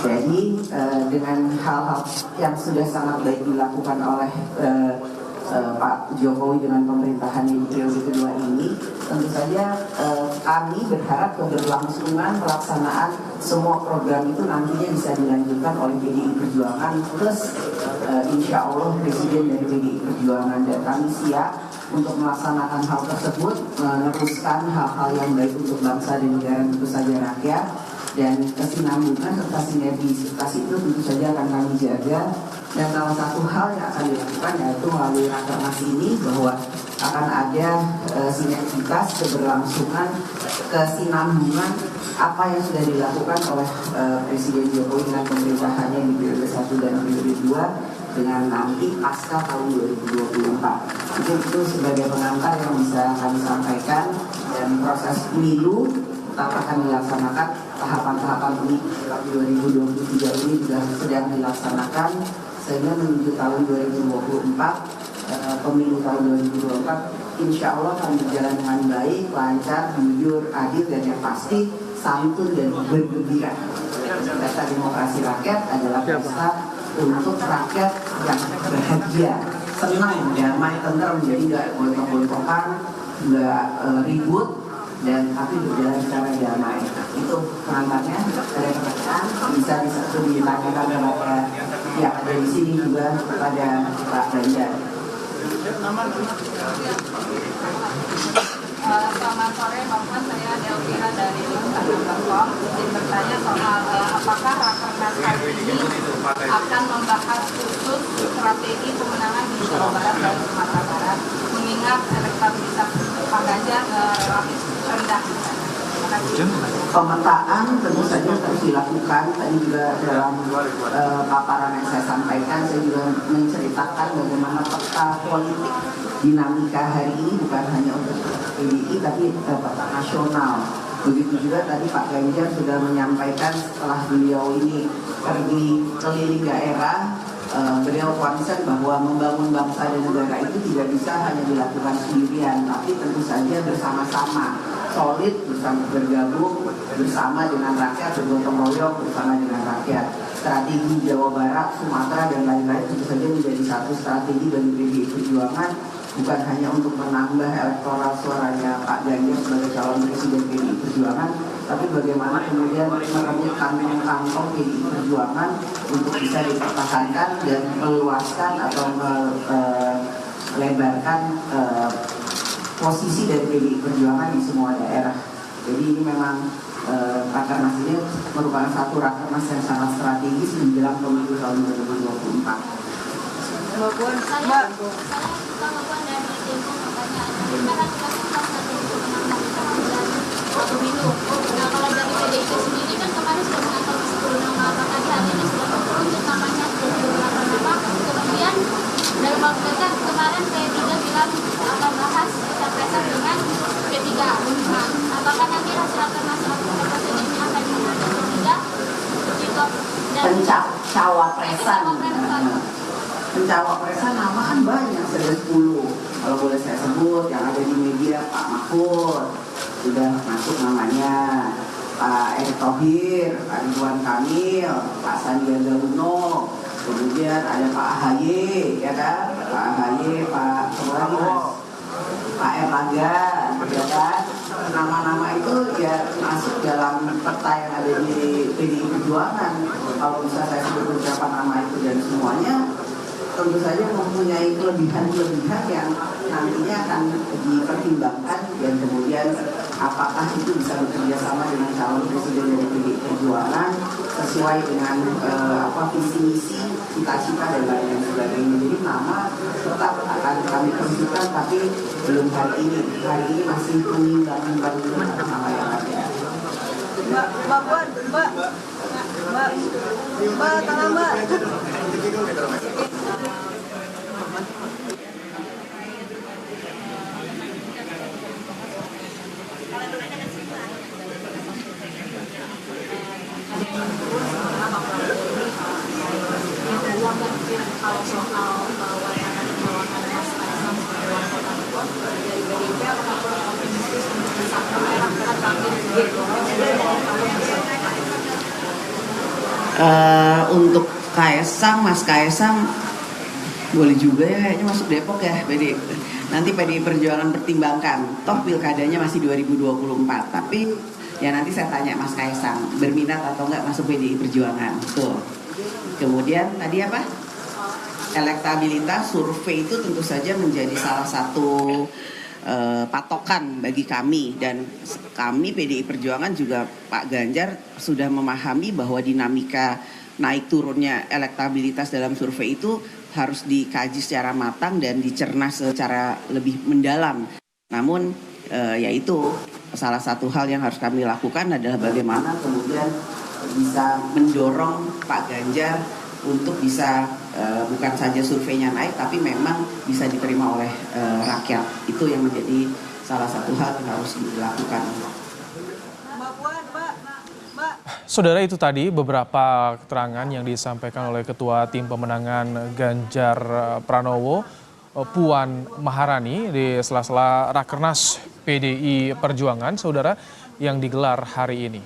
Jadi dengan hal-hal yang sudah sangat baik dilakukan oleh Pak Jokowi dengan pemerintahannya di periode kedua ini, tentu saja kami berharap keberlangsungan pelaksanaan semua program itu nantinya bisa dilanjutkan oleh PDI Perjuangan plus insya Allah Presiden dari PDI Perjuangan, dan kami siap untuk melaksanakan hal tersebut, meneruskan hal-hal yang baik untuk bangsa dan negara, tentu saja rakyat, dan kesinambungan serta sinergisitas itu tentu saja akan kami jaga. Dan salah satu hal yang akan dilakukan yaitu melalui rakernas ini bahwa akan ada sinergitas, keberlangsungan, kesinambungan apa yang sudah dilakukan oleh Presiden Jokowi dengan pemerintahannya di periode 1 dan periode 2 dengan nanti pasca tahun 2024. Itu sebagai pengantar yang bisa kami sampaikan, dan proses pemilu tetap akan dilaksanakan, tahapan-tahapan pemilu 2023 ini juga sedang dilaksanakan, sehingga menuju tahun 2024 pemilu tahun 2024 insya Allah akan berjalan dengan baik, lancar, jujur, adil, dan yang pasti santun dan bergembira. Pesta demokrasi rakyat adalah pesta untuk rakyat yang bahagia, senang, damai, tenang, jadi nggak gontok-gontokan, nggak ribut, dan tapi berjalan secara damai. Itu pengantarnya. Ada pertanyaan bisa ditanyakan kepada yang ada di sini juga kepada Pak Ganjar. Selamat sore Pak Puan, saya Delvira dari Instagram.com. Izin bertanya soal apakah rakernas hari ini akan membahas khusus strategi pemenangan di Jawa Barat dan Sumatera Barat, mengingat elektabilitas Pak Ganjar relatif rendah. Pemetaan tentu saja harus dilakukan. Tadi juga dalam paparan yang saya sampaikan, saya juga menceritakan bagaimana peta politik dinamika hari ini bukan hanya untuk PDI tapi peta nasional. Begitu juga tadi Pak Ganjar sudah menyampaikan setelah beliau ini pergi keliling daerah, beliau concern bahwa membangun bangsa dan negara itu tidak bisa hanya dilakukan sendirian, tapi tentu saja bersama-sama, solid, bersama, bergabung bersama dengan rakyat, bergotong royong bersama dengan rakyat. Strategi Jawa Barat, Sumatera, dan lain-lain tentu saja menjadi satu strategi bagi PDI Perjuangan, bukan hanya untuk menambah elektoral suaranya Pak Ganjar sebagai calon presiden PDI Perjuangan, tapi bagaimana kemudian merebut kantong-kantong PDI Perjuangan untuk bisa dipertahankan dan meluaskan atau melebarkan posisi dari PDI Perjuangan di semua daerah. Jadi ini memang rakernas ini merupakan satu rakernas yang sangat strategis menjelang pemilu tahun 2024. Mbak Puan, Mbak Puan dari Tempo pertanyaan, gimana dilakukan strategi pemenangan pemilu? Nah, kalau dari PDIP sendiri kan kemarin sudah mengantar 10 nama, apakah di hari ini sudah terkerucut namanya 28 nama? Kemudian dalam waktu dekat kemarin P3 bilang akan bahas capresan dengan P3. Nah, apakah nanti hasil rakernas ini akan mengajak P3 pencawapresan? Pencawapresan nama kan banyak, sudah 10. Kalau boleh saya sebut yang ada di media, Pak Mahfud sudah masuk namanya, Pak Erick Thohir, Pak Ridwan Kamil, Pak Sandiaga Uno, kemudian ada Pak AHY, ya kan? Pak AHY, Pak Erlangga, ya kan? Nama-nama itu ya masuk dalam peta yang ada di PDI Perjuangan. Kalau bisa saya sebut beberapa nama itu, dan semuanya tentu saja mempunyai kelebihan-kelebihan yang nantinya akan dipertimbangkan, dan kemudian apakah itu bisa bekerja sama dengan calon presiden dari PDI Perjuangan sesuai dengan visi misi, cita-cita, dan lain sebagainya. Jadi nama tetap akan kami kerucutkan, tapi belum hari ini. Hari ini masih menimbang-nimbang nama yang ada. Mbak Puan, Mbak, tengah Mbak. Kalau soal wacana penolakan Mas Kaisang sebagai wali kota Bogor dari PDIP, apakah optimistis untuk bisa berat bangkit gitu? Untuk Kaesang, Mas Kaesang boleh juga ya kayaknya masuk Depok ya nanti PDI Perjuangan pertimbangkan, toh pilkadanya masih 2024, tapi ya nanti saya tanya Mas Kaesang berminat atau enggak masuk PDI Perjuangan tuh. Kemudian tadi apa, elektabilitas survei itu tentu saja menjadi salah satu patokan bagi kami, dan kami PDI Perjuangan juga Pak Ganjar sudah memahami bahwa dinamika naik turunnya elektabilitas dalam survei itu harus dikaji secara matang dan dicerna secara lebih mendalam. Namun yaitu salah satu hal yang harus kami lakukan adalah bagaimana kemudian bisa mendorong Pak Ganjar untuk bisa bukan saja surveinya naik tapi memang bisa diterima oleh rakyat. Itu yang menjadi salah satu hal yang harus dilakukan. Saudara, itu tadi beberapa keterangan yang disampaikan oleh Ketua Tim Pemenangan Ganjar Pranowo, Puan Maharani, di sela-sela Rakernas PDI Perjuangan, saudara, yang digelar hari ini.